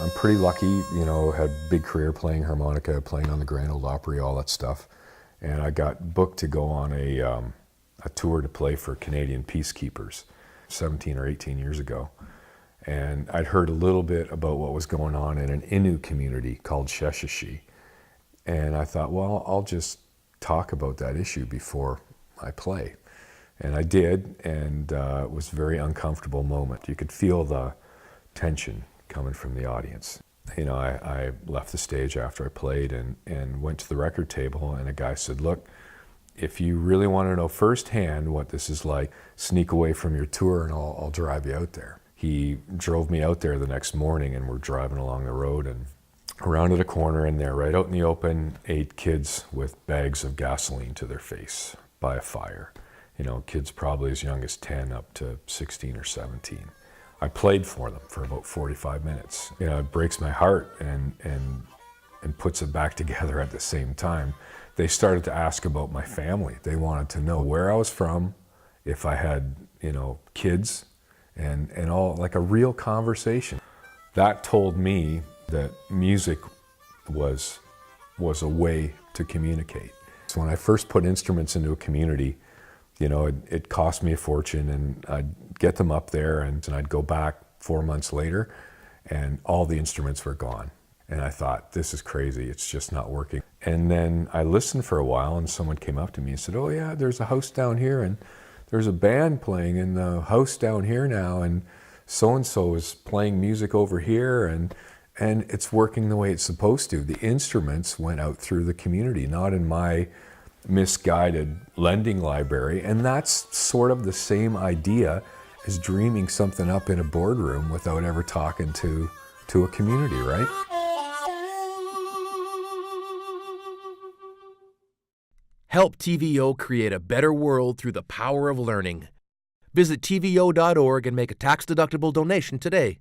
I'm pretty lucky, you know, had a big career playing harmonica, playing on the Grand Ole Opry, all that stuff. And I got booked to go on a tour to play for Canadian Peacekeepers 17 or 18 years ago. And I'd heard a little bit about what was going on in an Innu community called Sheshatshiu. And I thought, well, I'll just talk about that issue before I play. And I did, and it was a very uncomfortable moment. You could feel the tension coming from the audience. You know, I left the stage after I played and went to the record table, and a guy said, look, if you really want to know firsthand what this is like, sneak away from your tour and I'll drive you out there. He drove me out there the next morning, and we're driving along the road and rounded a corner, and there, right out in the open, 8 kids with bags of gasoline to their face by a fire. You know, kids probably as young as 10 up to 16 or 17. I played for them for about 45 minutes. You know, it breaks my heart and puts it back together at the same time. They started to ask about my family. They wanted to know where I was from, if I had, you know, kids, and all, like a real conversation. That told me that music was a way to communicate. So when I first put instruments into a community, you know, it cost me a fortune, and I'd get them up there, and I'd go back 4 months later, and all the instruments were gone. And I thought, this is crazy, it's just not working. And then I listened for a while, and someone came up to me and said, oh yeah, there's a house down here, and there's a band playing in the house down here now, and so-and-so is playing music over here, and it's working the way it's supposed to. The instruments went out through the community, not in my misguided lending library. And that's sort of the same idea as dreaming something up in a boardroom without ever talking to a community, right? Help TVO create a better world through the power of learning. Visit TVO.org and make a tax-deductible donation today.